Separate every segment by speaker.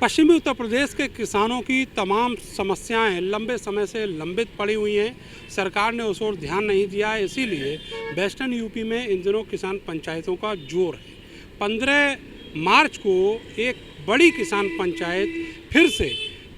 Speaker 1: पश्चिमी उत्तर प्रदेश के किसानों की तमाम समस्याएं लंबे समय से लंबित पड़ी हुई हैं। सरकार ने उस ओर ध्यान नहीं दिया है, इसीलिए वेस्टर्न यूपी में इन दिनों किसान पंचायतों का जोर है। 15 मार्च को एक बड़ी किसान पंचायत फिर से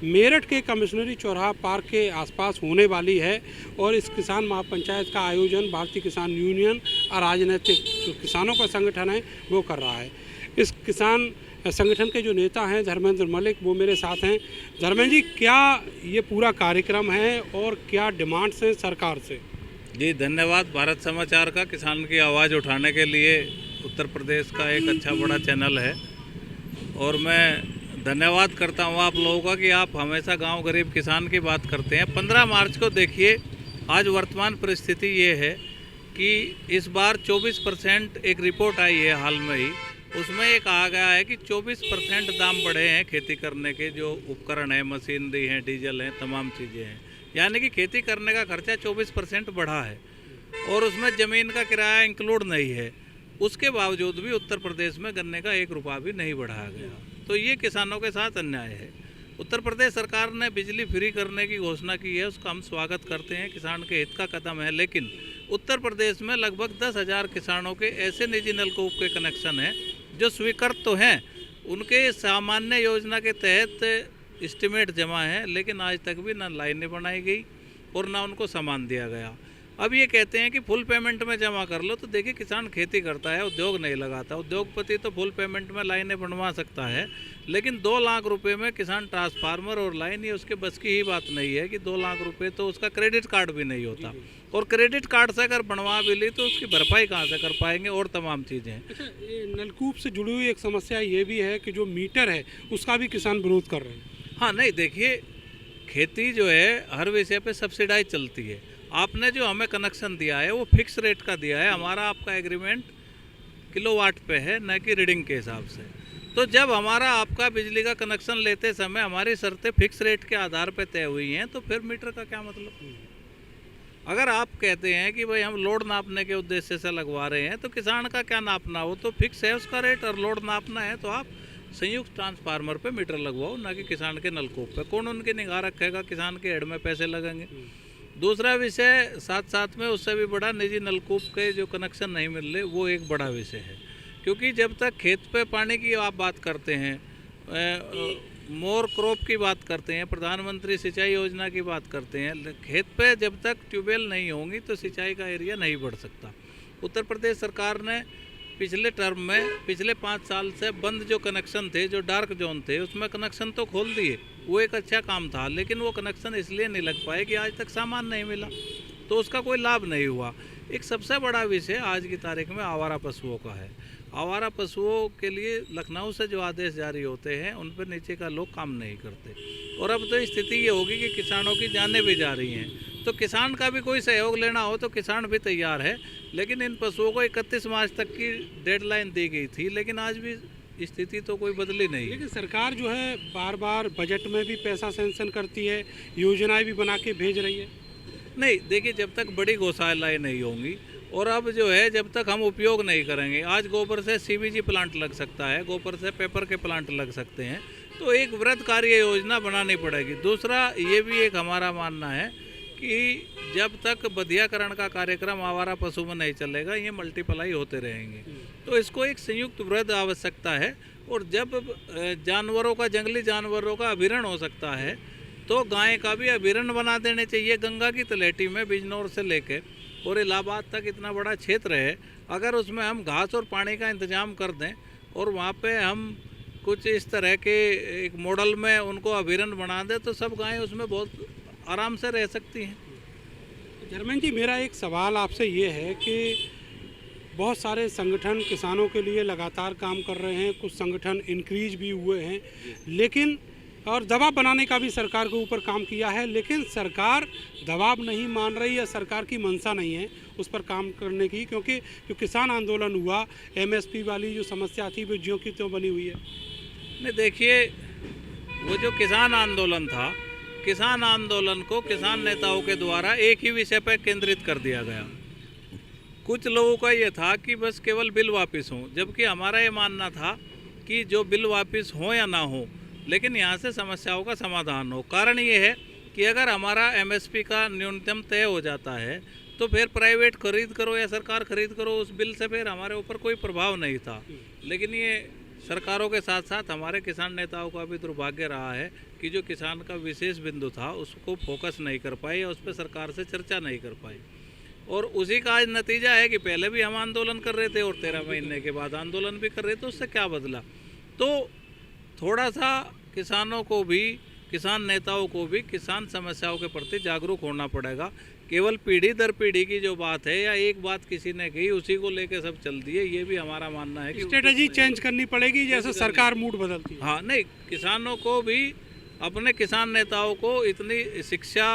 Speaker 1: मेरठ के कमिश्नरी चौराहा पार्क के आसपास होने वाली है और इस किसान महापंचायत का आयोजन भारतीय किसान यूनियन और राजनीतिक जो किसानों का संगठन है वो कर रहा है। इस किसान संगठन के जो नेता हैं धर्मेंद्र मलिक, वो मेरे साथ हैं। धर्मेंद्र जी, क्या ये पूरा कार्यक्रम है और क्या डिमांड्स हैं सरकार से?
Speaker 2: जी धन्यवाद। भारत समाचार का किसान की आवाज़ उठाने के लिए उत्तर प्रदेश का एक अच्छा बड़ा चैनल है और मैं धन्यवाद करता हूँ आप लोगों का कि आप हमेशा गांव गरीब किसान की बात करते हैं। 15 मार्च को देखिए, आज वर्तमान परिस्थिति ये है कि इस बार 24% एक रिपोर्ट आई है हाल में ही, उसमें ये कहा गया है कि 24% दाम बढ़े हैं खेती करने के। जो उपकरण है, मशीनरी हैं, डीजल हैं, तमाम चीज़ें हैं, यानी कि खेती करने का खर्चा 24% बढ़ा है और उसमें ज़मीन का किराया इंक्लूड नहीं है। उसके बावजूद भी उत्तर प्रदेश में गन्ने का 1 रुपया भी नहीं बढ़ाया गया, तो ये किसानों के साथ अन्याय है। उत्तर प्रदेश सरकार ने बिजली फ्री करने की घोषणा की है, उसका हम स्वागत करते हैं, किसान के हित का कदम है। लेकिन उत्तर प्रदेश में लगभग 10,000 किसानों के ऐसे निजी नलकूप के कनेक्शन हैं जो स्वीकृत तो हैं, उनके सामान्य योजना के तहत एस्टिमेट जमा है, लेकिन आज तक भी ना लाइनें बनाई गई और ना उनको सामान दिया गया। अब ये कहते हैं कि फुल पेमेंट में जमा कर लो, तो देखिए किसान खेती करता है, उद्योग नहीं लगाता। उद्योगपति तो फुल पेमेंट में लाइनें बनवा सकता है, लेकिन 2 लाख रुपए में किसान ट्रांसफार्मर और लाइन, ये उसके बस की ही बात नहीं है कि 2 लाख रुपए तो उसका क्रेडिट कार्ड भी नहीं होता, और क्रेडिट कार्ड से अगर बनवा भी ली तो उसकी भरपाई कहाँ से कर पाएंगे, और तमाम चीज़ें।
Speaker 1: अच्छा, ये नलकूप से जुड़ी हुई एक समस्या ये भी है कि जो मीटर है उसका भी किसान विरोध कर रहे हैं।
Speaker 2: हाँ, नहीं देखिए, खेती जो है हर विषय पे सब्सिडाइज चलती है। आपने जो हमें कनेक्शन दिया है वो फिक्स रेट का दिया है, हमारा आपका एग्रीमेंट किलोवाट पे है, न कि रीडिंग के हिसाब से। तो जब हमारा आपका बिजली का कनेक्शन लेते समय हमारी शर्तें फिक्स रेट के आधार पे तय हुई हैं, तो फिर मीटर का क्या मतलब? अगर आप कहते हैं कि भाई हम लोड नापने के उद्देश्य से लगवा रहे हैं, तो किसान का क्या नापना हो, तो फिक्स है उसका रेट, और लोड नापना है तो आप संयुक्त ट्रांसफार्मर पे मीटर लगवाओ, ना कि किसान के नलकूप पे। कौन उनकी निगाह रखेगा? किसान के हेड में पैसे लगेंगे। दूसरा विषय साथ साथ में उससे भी बड़ा, निजी नलकूप के जो कनेक्शन नहीं मिल रहे, वो एक बड़ा विषय है। क्योंकि जब तक खेत पे पानी की आप बात करते हैं, मोर क्रॉप की बात करते हैं, प्रधानमंत्री सिंचाई योजना की बात करते हैं, खेत पे जब तक ट्यूबवेल नहीं होंगी तो सिंचाई का एरिया नहीं बढ़ सकता। उत्तर प्रदेश सरकार ने पिछले टर्म में, पिछले 5 साल से बंद जो कनेक्शन थे, जो डार्क जोन थे, उसमें कनेक्शन तो खोल दिए, वो एक अच्छा काम था, लेकिन वो कनेक्शन इसलिए नहीं लग पाए कि आज तक सामान नहीं मिला, तो उसका कोई लाभ नहीं हुआ। एक सबसे बड़ा विषय आज की तारीख में आवारा पशुओं का है। आवारा पशुओं के लिए लखनऊ से जो आदेश जारी होते हैं, उन पर नीचे का लोग काम नहीं करते, और अब तो स्थिति ये होगी कि किसानों की जानें भी जा रही हैं। तो किसान का भी कोई सहयोग लेना हो तो किसान भी तैयार है, लेकिन इन पशुओं को 31 मार्च तक की डेडलाइन दी गई थी, लेकिन आज भी स्थिति तो कोई बदली नहीं है।
Speaker 1: लेकिन सरकार जो है बार बार बजट में भी पैसा सैंक्शन करती है, योजनाएं भी बना के भेज रही है।
Speaker 2: नहीं देखिए, जब तक बड़ी गौशालाएँ नहीं होंगी, और अब जो है जब तक हम उपयोग नहीं करेंगे, आज गोबर से सीबीजी प्लांट लग सकता है, गोबर से पेपर के प्लांट लग सकते हैं, तो एक वृहद कार्य योजना बनानी पड़ेगी। दूसरा ये भी एक हमारा मानना है कि जब तक बधियाकरण का कार्यक्रम आवारा पशु में नहीं चलेगा, ये मल्टीप्लाई होते रहेंगे, तो इसको एक संयुक्त वृहद आवश्यकता है। और जब जानवरों का, जंगली जानवरों का अभिरण हो सकता है, तो गाय का भी अभिरण बना देने चाहिए। गंगा की तलहटी में बिजनौर से लेके और इलाहाबाद तक इतना बड़ा क्षेत्र है, अगर उसमें हम घास और पानी का इंतजाम कर दें और वहाँ पे हम कुछ इस तरह के एक मॉडल में उनको अभिरण बना दें, तो सब गायें उसमें बहुत आराम से रह सकती हैं।
Speaker 1: धर्मेंद्र जी, मेरा एक सवाल आपसे ये है कि बहुत सारे संगठन किसानों के लिए लगातार काम कर रहे हैं, कुछ संगठन इंक्रीज भी हुए हैं, लेकिन और दबाव बनाने का भी सरकार के ऊपर काम किया है, लेकिन सरकार दबाव नहीं मान रही है, सरकार की मंशा नहीं है उस पर काम करने की, क्योंकि जो किसान आंदोलन हुआ, एमएसपी वाली जो समस्या थी वो ज्यों की त्यों बनी हुई है।
Speaker 2: नहीं देखिए, वो जो किसान आंदोलन था, किसान आंदोलन को किसान नेताओं के द्वारा एक ही विषय पर केंद्रित कर दिया गया। कुछ लोगों का ये था कि बस केवल बिल वापस हो, जबकि हमारा ये मानना था कि जो बिल वापस हो या ना हो, लेकिन यहाँ से समस्याओं का समाधान हो। कारण ये है कि अगर हमारा एमएसपी का न्यूनतम तय हो जाता है तो फिर प्राइवेट खरीद करो या सरकार खरीद करो, उस बिल से फिर हमारे ऊपर कोई प्रभाव नहीं था। लेकिन ये सरकारों के साथ साथ हमारे किसान नेताओं का भी दुर्भाग्य रहा है कि जो किसान का विशेष बिंदु था उसको फोकस नहीं कर पाए या उस पर सरकार से चर्चा नहीं कर पाई। और उसी का आज नतीजा है कि पहले भी हम आंदोलन कर रहे थे और 13 महीने के बाद आंदोलन भी कर रहे थे, उससे क्या बदला। तो थोड़ा सा किसानों को भी, किसान नेताओं को भी किसान समस्याओं के प्रति जागरूक होना पड़ेगा। केवल पीढ़ी दर पीढ़ी की जो बात है या एक बात किसी ने कही उसी को लेके सब चल दिए, ये भी हमारा मानना है कि
Speaker 1: स्ट्रेटजी चेंज करनी पड़ेगी जैसे सरकार मूड बदलती है।
Speaker 2: हाँ, नहीं, किसानों को भी, अपने किसान नेताओं को इतनी शिक्षा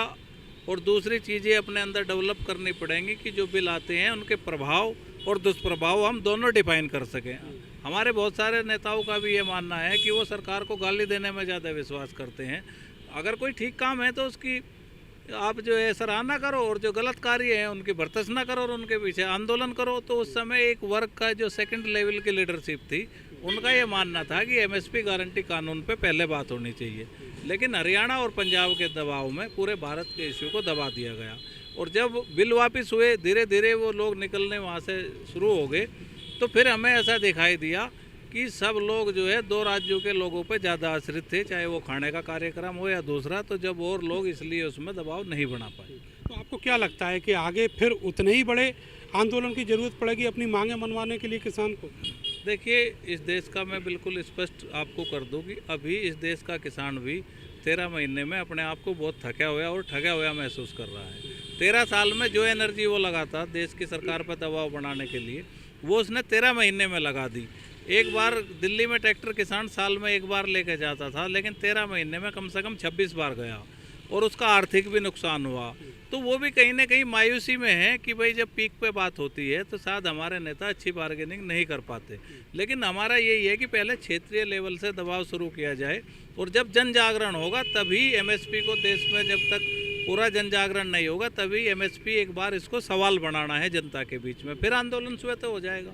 Speaker 2: और दूसरी चीज़ें अपने अंदर डेवलप करनी पड़ेंगी कि जो बिल आते हैं उनके प्रभाव और दुष्प्रभाव हम दोनों डिफाइन कर सकें। हमारे बहुत सारे नेताओं का भी ये मानना है कि वो सरकार को गाली देने में ज़्यादा विश्वास करते हैं। अगर कोई ठीक काम है तो उसकी आप जो है सराहना करो और जो गलत कार्य है उनकी भर्त्सना करो और उनके पीछे आंदोलन करो। तो उस समय एक वर्ग का जो सेकंड लेवल की लीडरशिप थी उनका ये मानना था कि एमएसपी गारंटी कानून पे पहले बात होनी चाहिए, लेकिन हरियाणा और पंजाब के दबाव में पूरे भारत के इश्यू को दबा दिया गया। और जब बिल वापस हुए धीरे धीरे वो लोग निकलने वहाँ से शुरू हो गए, तो फिर हमें ऐसा दिखाई दिया कि सब लोग जो है दो राज्यों के लोगों पे ज़्यादा आश्रित थे, चाहे वो खाने का कार्यक्रम हो या दूसरा। तो जब और लोग इसलिए उसमें दबाव नहीं बना पाए।
Speaker 1: तो आपको क्या लगता है कि आगे फिर उतने ही बड़े आंदोलन की जरूरत पड़ेगी अपनी मांगें मनवाने के लिए किसान को?
Speaker 2: देखिए, इस देश का मैं बिल्कुल स्पष्ट आपको कर दूं कि अभी इस देश का किसान भी 13 महीने में अपने आप को बहुत थका हुआ और ठगा हुआ महसूस कर रहा है। 13 साल में जो एनर्जी वो लगाता देश की सरकार पर दबाव बनाने के लिए, वो उसने 13 महीने में लगा दी। एक बार दिल्ली में ट्रैक्टर किसान साल में एक बार लेके जाता था, लेकिन 13 महीने में कम से कम 26 बार गया और उसका आर्थिक भी नुकसान हुआ। तो वो भी कहीं ना कहीं मायूसी में है कि भाई जब पीक पे बात होती है तो शायद हमारे नेता अच्छी बार्गेनिंग नहीं कर पाते। लेकिन हमारा यही है कि पहले क्षेत्रीय लेवल से दबाव शुरू किया जाए और जब जन जागरण होगा तभी एमएसपी को, देश में जब तक पूरा जन जागरण नहीं होगा तभी एमएसपी एक बार इसको सवाल बनाना है जनता के बीच में, फिर आंदोलन स्वतः हो जाएगा।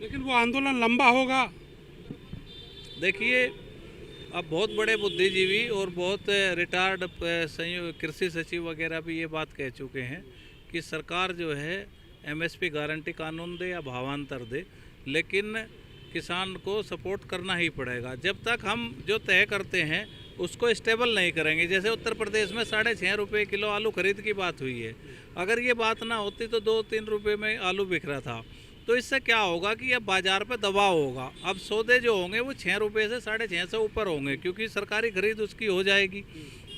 Speaker 1: लेकिन वो आंदोलन लंबा होगा।
Speaker 2: देखिए, अब बहुत बड़े बुद्धिजीवी और बहुत रिटायर्ड कृषि सचिव वगैरह भी ये बात कह चुके हैं कि सरकार जो है एमएसपी गारंटी कानून दे या भावांतर दे, लेकिन किसान को सपोर्ट करना ही पड़ेगा। जब तक हम जो तय करते हैं उसको स्टेबल नहीं करेंगे, जैसे उत्तर प्रदेश में 6.5 रुपये किलो आलू खरीद की बात हुई है, अगर ये बात ना होती तो 2-3 रुपये में आलू बिक रहा था। तो इससे क्या होगा कि अब बाज़ार पे दबाव होगा, अब सौदे जो होंगे वो 6 रुपये से 6.5 से ऊपर होंगे क्योंकि सरकारी खरीद उसकी हो जाएगी।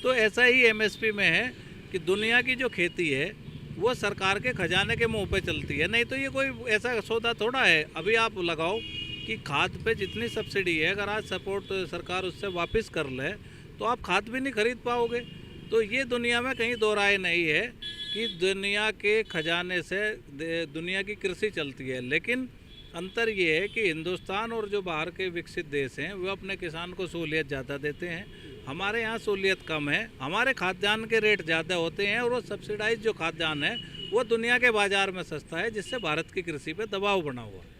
Speaker 2: तो ऐसा ही एमएसपी में है कि दुनिया की जो खेती है वो सरकार के खजाने के मुंह पे चलती है, नहीं तो ये कोई ऐसा सौदा थोड़ा है। अभी आप लगाओ कि खाद पे जितनी सब्सिडी है, अगर आज सपोर्ट सरकार उससे वापस कर ले तो आप खाद भी नहीं खरीद पाओगे। तो ये दुनिया में कहीं दो राय नहीं है कि दुनिया के खजाने से दुनिया की कृषि चलती है, लेकिन अंतर ये है कि हिंदुस्तान और जो बाहर के विकसित देश हैं वो अपने किसान को सहूलियत ज़्यादा देते हैं, हमारे यहाँ सहूलियत कम है। हमारे खाद्यान्न के रेट ज़्यादा होते हैं और वो सब्सिडाइज जो खाद्यान्न है वो दुनिया के बाज़ार में सस्ता है, जिससे भारत की कृषि पर दबाव बना हुआ है।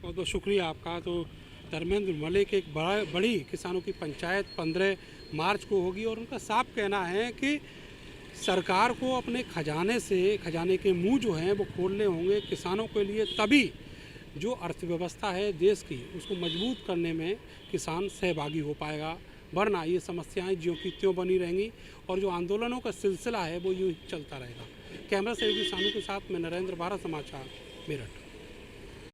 Speaker 1: बहुत बहुत शुक्रिया आपका। तो धर्मेंद्र मलिक, एक बड़ी किसानों की पंचायत 15 मार्च को होगी और उनका साफ कहना है कि सरकार को अपने खजाने के मुंह जो हैं वो खोलने होंगे किसानों के लिए, तभी जो अर्थव्यवस्था है देश की उसको मजबूत करने में किसान सहभागी हो पाएगा, वरना ये समस्याएं ज्यों की त्यों बनी रहेंगी और जो आंदोलनों का सिलसिला है वो यूँ चलता रहेगा। कैमरा सहयोगी सानू के साथ मैं नरेंद्र, भारत समाचार, मेरठ।